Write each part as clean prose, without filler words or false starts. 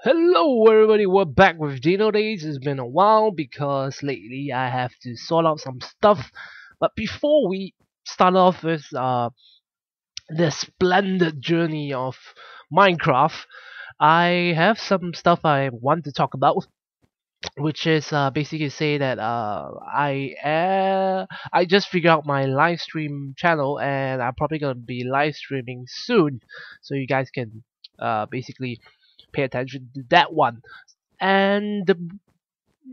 Hello everybody, we're back with DinoDays. It's been a while because lately I have to sort out some stuff. But before we start off with the splendid journey of Minecraft, I have some stuff I want to talk about, which is basically say that I just figured out my live stream channel and I'm probably gonna be live streaming soon, so you guys can basically pay attention to that one. And the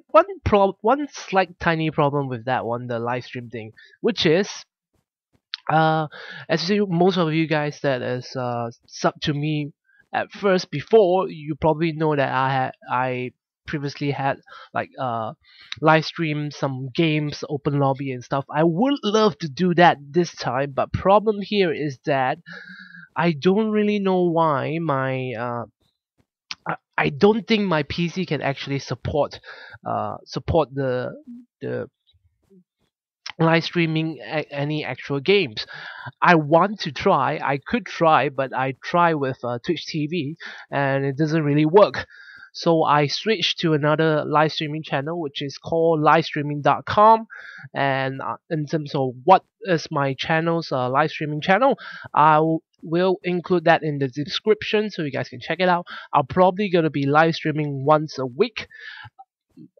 one slight tiny problem with that one, the live stream thing, which is uh as you most of you guys that is sub to me at first before, you probably know that I previously had like live stream some games, open lobby and stuff. I would love to do that this time, but problem here is that I don't really know why my I don't think my PC can actually support the live streaming any actual games. I want to try. I could try, but I try with Twitch TV and it doesn't really work. So I switched to another live streaming channel, which is called livestreaming.com. And in terms of what is my channel's live streaming channel, will include that in the description so you guys can check it out. I'm probably gonna be live streaming once a week.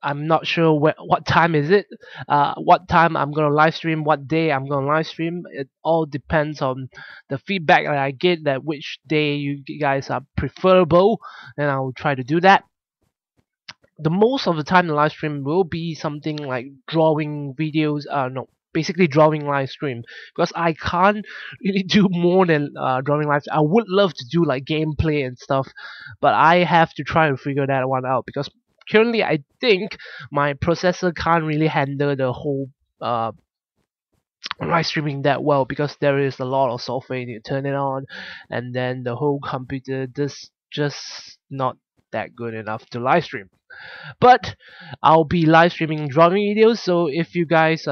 I'm not sure what time is it, what time I'm gonna live stream, what day I'm gonna live stream. It all depends on the feedback that I get, that which day you guys are preferable, and I'll try to do that. The most of the time the live stream will be something like drawing videos, no, basically drawing live stream, because I can't really do more than drawing live. I would love to do like gameplay and stuff, but I have to try to figure that one out because currently I think my processor can't really handle the whole live streaming that well, because there is a lot of software you need to turn it on, and then the whole computer just not that good enough to live stream. But I'll be live streaming drawing videos, so if you guys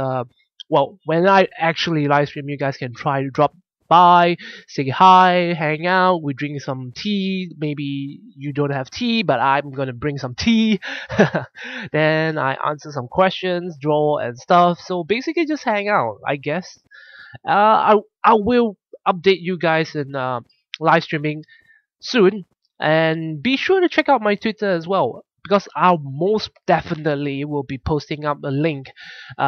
well, when I actually live stream, you guys can try to drop by, say hi, hang out, we drink some tea. Maybe you don't have tea, but I'm gonna bring some tea. Then I answer some questions, draw and stuff. So basically just hang out, I guess. I will update you guys in live streaming soon, and be sure to check out my Twitter as well, because I most definitely will be posting up a link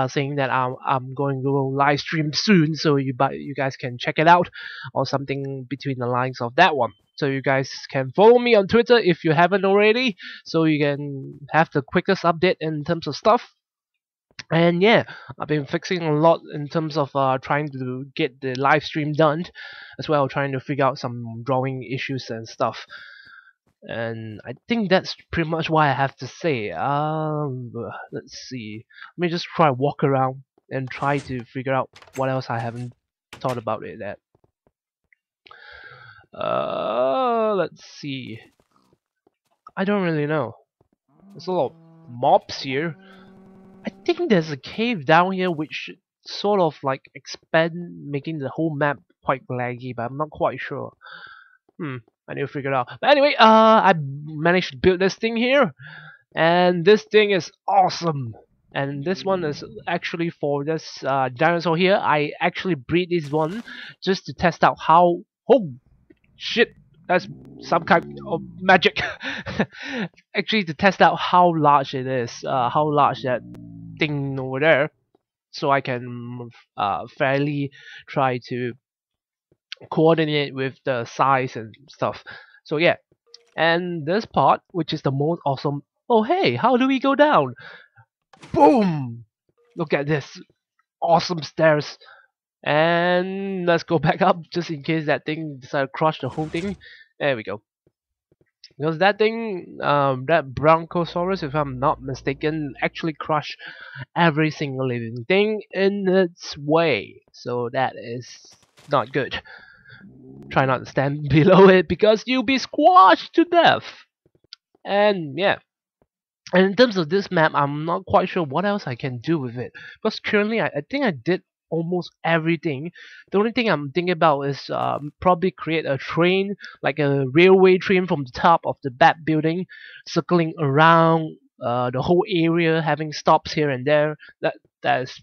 saying that I'm going to go live stream soon, so you guys can check it out, or something between the lines of that one. So you guys can follow me on Twitter if you haven't already, so you can have the quickest update in terms of stuff. And yeah, I've been fixing a lot in terms of trying to get the live stream done, as well trying to figure out some drawing issues and stuff. And I think that's pretty much what I have to say. Let's see. Let me just try walk around and try to figure out what else I haven't thought about it yet. Let's see. I don't really know. There's a lot of mobs here. I think there's a cave down here which sort of like expand, making the whole map quite laggy, but I'm not quite sure. I need to figure it out. But anyway, I managed to build this thing here, and this thing is awesome. And this one is actually for this dinosaur here. I actually breed this one just to test out how. Oh shit! That's some kind of magic. Actually, to test out how large it is, how large that thing over there, so I can fairly try to coordinate with the size and stuff. So yeah, and this part, which is the most awesome. Oh hey, how do we go down? Boom! Look at this awesome stairs. And let's go back up just in case that thing decided to crush the whole thing. There we go. Because that thing, that Bronchosaurus, if I'm not mistaken, actually crushed every single living thing in its way. So that is not good. Try not to stand below it because you'll be squashed to death. And yeah. And in terms of this map, I'm not quite sure what else I can do with it. Because currently, I think I did almost everything. The only thing I'm thinking about is probably create a train, like a railway train from the top of the bat building, circling around the whole area, having stops here and there. That is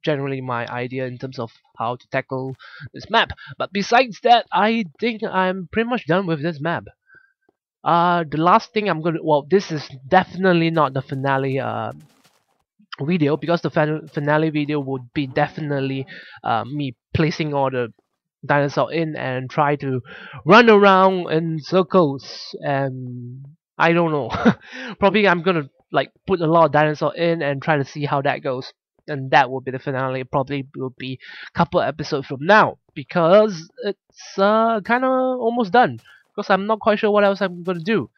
generally my idea in terms of how to tackle this map. But besides that, I think I'm pretty much done with this map. The last thing I'm gonna, well, this is definitely not the finale video, because the finale video would be definitely me placing all the dinosaur in and try to run around in circles, and I don't know. Probably I'm gonna like put a lot of dinosaur in and try to see how that goes, and that will be the finale. Probably will be a couple episodes from now, because it's kind of almost done, because I'm not quite sure what else I'm gonna do.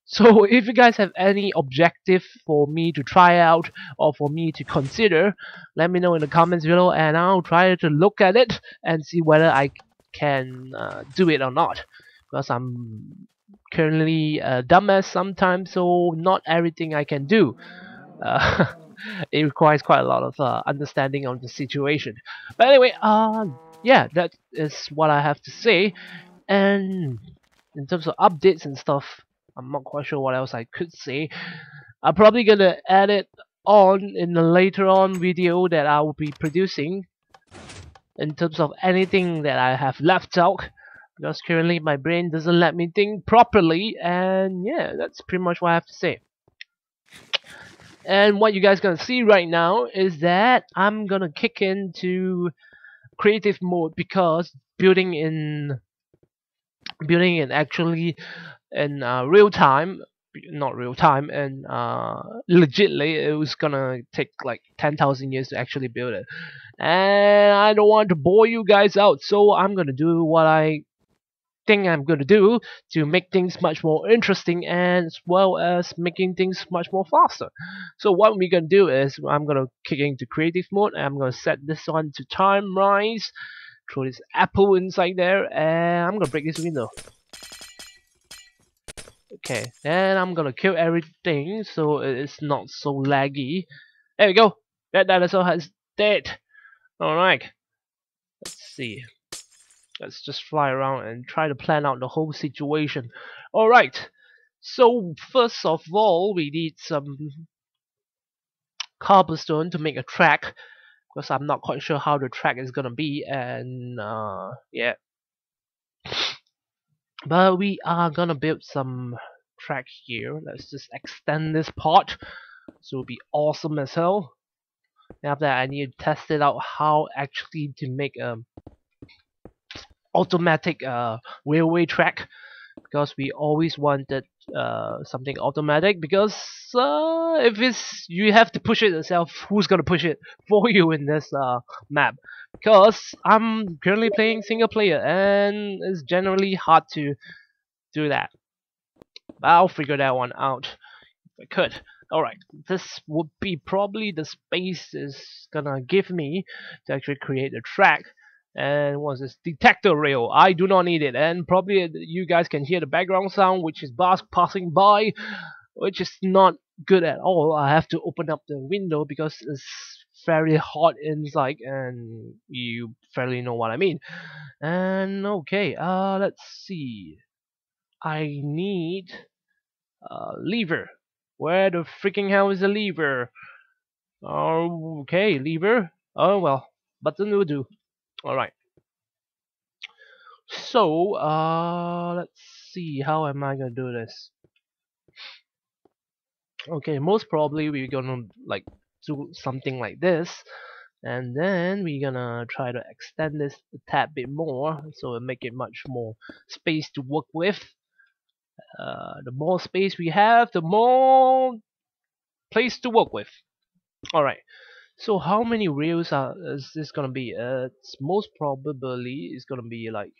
So if you guys have any objective for me to try out or for me to consider, let me know in the comments below, and I'll try to look at it and see whether I can do it or not. Because I'm currently a dumbass sometimes, so not everything I can do. Uh, it requires quite a lot of understanding of the situation. But anyway, yeah, that is what I have to say. And in terms of updates and stuff, I'm not quite sure what else I could say. I'm probably gonna add it on in the later on video that I will be producing in terms of anything that I have left out, because currently my brain doesn't let me think properly. And yeah, that's pretty much what I have to say. And what you guys gonna see right now is that I'm gonna kick into creative mode, because building in actually in real time, not real time, and legitly it was gonna take like 10,000 years to actually build it, and I don't want to bore you guys out, so I'm gonna do what I think I'm gonna do to make things much more interesting, and as well as making things much more faster. So what we're gonna do is I'm gonna kick into creative mode, and I'm gonna set this one to time rise, throw this apple inside there, and I'm gonna break this window. Okay, then I'm gonna kill everything so it's not so laggy. There we go. That dinosaur has dead. Alright, let's see. Let's just fly around and try to plan out the whole situation. Alright, so first of all, we need some cobblestone to make a track, because I'm not quite sure how the track is gonna be, and yeah. But we are gonna build some track here. Let's just extend this part, so it'll be awesome as hell. And after that, I need to test it out how actually to make a automatic railway track, because we always wanted something automatic, because if it's you have to push it yourself, who's gonna push it for you in this map? Because I'm currently playing single player, and it's generally hard to do that. But I'll figure that one out if I could. Alright, this would be probably the space is gonna give me to actually create a track. And what's this? Detector rail. I do not need it. And probably you guys can hear the background sound, which is bus passing by, which is not good at all. I have to open up the window because it's very hot inside, and you fairly know what I mean. And okay, let's see. I need lever. Where the freaking hell is the lever? Okay, lever. Oh well, button will do. Alright. So, let's see, how am I gonna do this? Okay, most probably we're gonna like do something like this, and then we're gonna try to extend this a tad bit more, so it make it much more space to work with. The more space we have, the more place to work with. Alright, so how many rails is this gonna be? It's most probably is gonna be like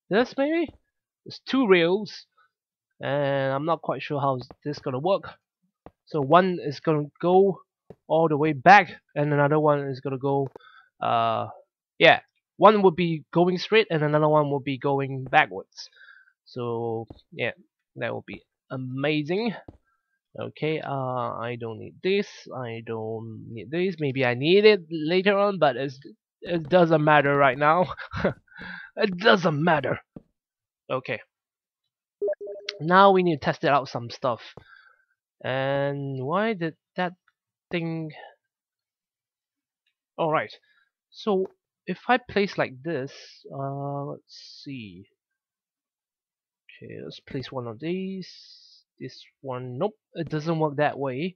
this maybe? There's two rails, and I'm not quite sure how this gonna work. So one is gonna go all the way back, and another one is gonna go, yeah, one will be going straight, and another one will be going backwards. So yeah, that will be amazing. Okay, I don't need this. I don't need this. Maybe I need it later on, but it doesn't matter right now. It doesn't matter. Okay, now we need to test it out some stuff. And why did that thing? All right. So if I place like this, let's see. Okay, let's place one of these. This one, nope, it doesn't work that way.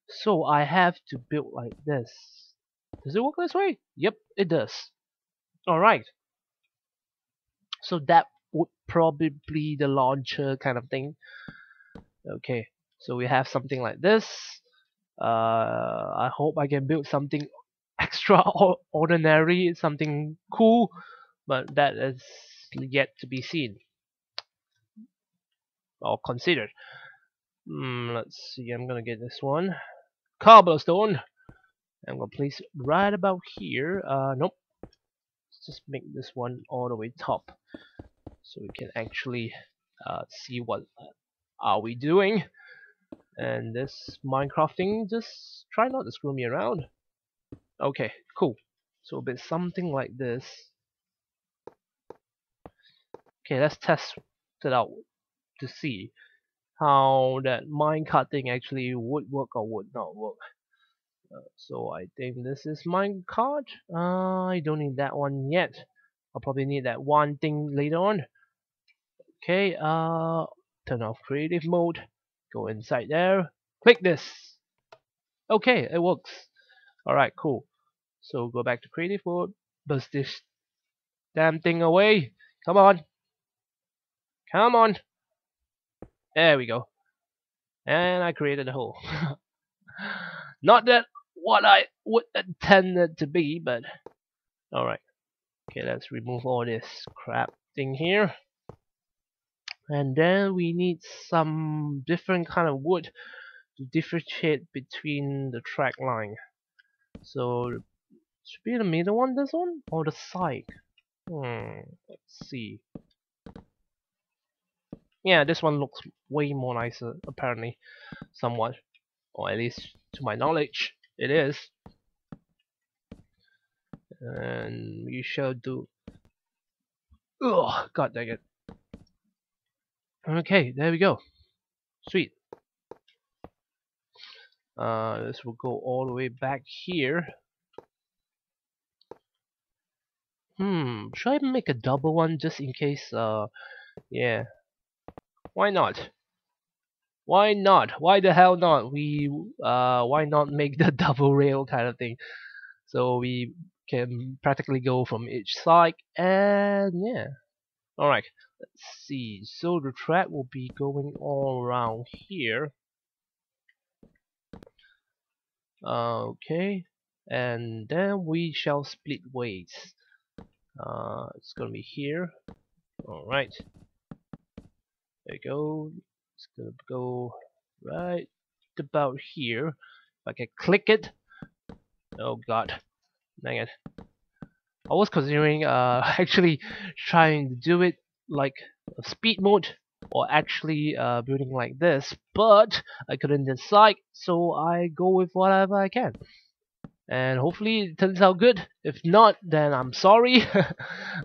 So I have to build like this. Does it work this way? Yep, it does. Alright, so that would probably be the launcher kind of thing. Okay, so we have something like this. I hope I can build something extraordinary, something cool, but that is yet to be seen or considered. Let's see, I'm gonna get this one. Cobblestone! I'm gonna place it right about here. Nope. Let's just make this one all the way top, so we can actually see what are we doing. And this Minecraft thing, just try not to screw me around. Okay, cool. So a bit something like this. Okay, let's test it out to see how that minecart thing actually would work or would not work. So I think this is minecart. I don't need that one yet. I'll probably need that one thing later on. Okay, turn off creative mode. Go inside there. Click this. Okay, it works. Alright, cool. So go back to creative mode. Bust this damn thing away. Come on. Come on. There we go. And I created a hole. Not that what I would intend it to be, but alright. Okay, let's remove all this crap thing here. And then we need some different kind of wood to differentiate between the track line. So should be the middle one, this one, or the side? Let's see. Yeah, this one looks way more nicer, apparently, somewhat, or at least to my knowledge, it is. And we shall do. Ugh, god dang it. Okay, there we go. Sweet. This will go all the way back here. Should I make a double one just in case? Yeah. Why not? Why not? Why the hell not? Why not make the double rail kind of thing? So we can practically go from each side, and yeah. Alright, let's see. So the track will be going all around here. Okay, and then we shall split ways. It's gonna be here. Alright, there you go. It's gonna go right about here. If I can click it. Oh god, dang it. I was considering actually trying to do it like a speed mode or actually building like this, but I couldn't decide, so I go with whatever I can. And hopefully it turns out good. If not, then I'm sorry.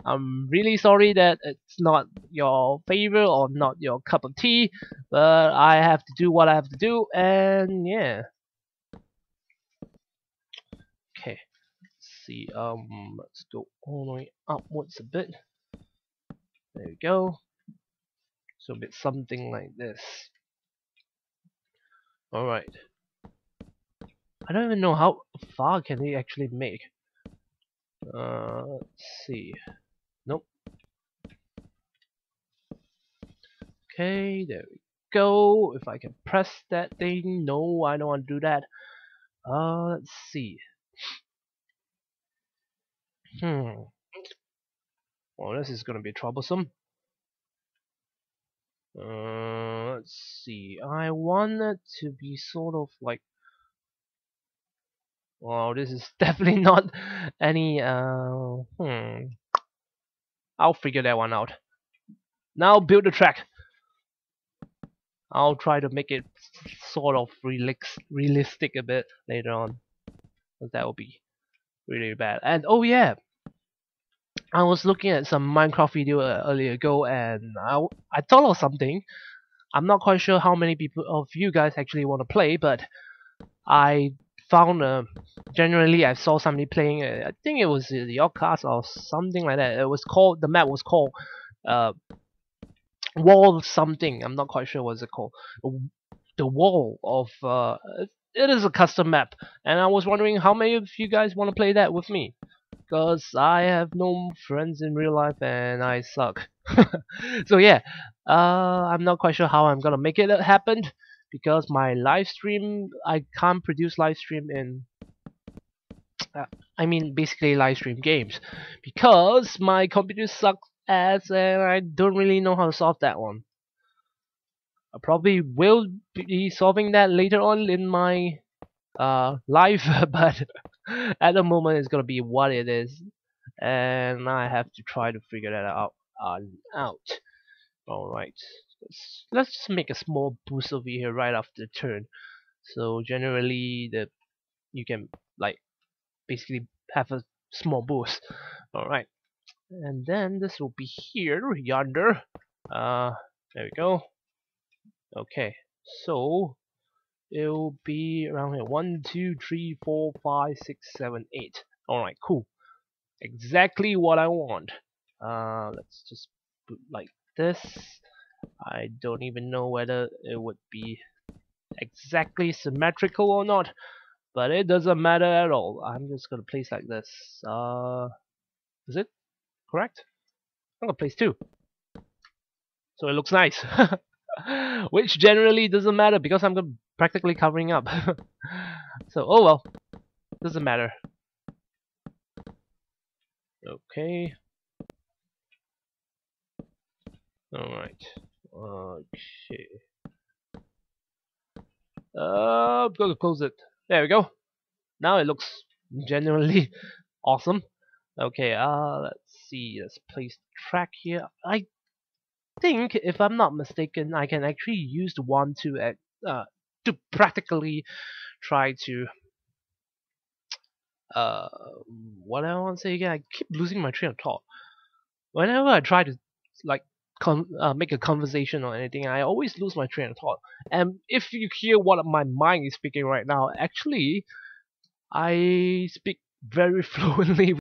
I'm really sorry that it's not your favorite or not your cup of tea, but I have to do what I have to do, and yeah. Okay, let's see. Let's go all the way upwards a bit. There we go. So a bit something like this. Alright. I don't even know how far can they actually make. Let's see. Nope. Okay, there we go. If I can press that thing. No, I don't want to do that. Let's see. Well, this is gonna be troublesome. Let's see. I want it to be sort of like. Wow, this is definitely not any. I'll figure that one out. Now build the track. I'll try to make it sort of realistic a bit later on, because that would be really bad. And oh yeah, I was looking at some Minecraft video earlier ago, and I thought of something. I'm not quite sure how many people of you guys actually want to play, but I found generally I saw somebody playing. I think it was the Outcast or something like that. It was called, the map was called uh, Wall something. I'm not quite sure what's it called. The Wall of it is a custom map, and I was wondering how many of you guys want to play that with me, because I have no friends in real life and I suck. So yeah, I'm not quite sure how I'm gonna make it happen, because my live stream, I can't produce live stream in uh, I mean basically live stream games, because my computer sucks ass and I don't really know how to solve that one. I probably will be solving that later on in my life, but at the moment it's gonna be what it is, and I have to try to figure that out. All right, let's just make a small boost over here right after the turn. So generally, you can like basically have a small boost. All right, and then this will be here yonder. Uh, there we go. Okay, so it'll be around here. 1, 2, 3, 4, 5, 6, 7, 8. All right, cool. Exactly what I want. Let's just put like this. I don't even know whether it would be exactly symmetrical or not, but it doesn't matter at all. I'm just gonna place like this. Is it correct? I'm gonna place 2, so it looks nice. Which generally doesn't matter because I'm gonna practically covering up. So oh well, doesn't matter. Okay. Alright. Okay. I'm gonna close it. There we go. Now it looks genuinely awesome. Okay, let's see. Let's place track here. I think, if I'm not mistaken, I can actually use the one to practically try to uh what I want to say again. I keep losing my train of thought. Whenever I try to like make a conversation or anything, I always lose my train of thought. And if you hear what my mind is speaking right now, actually, I speak very fluently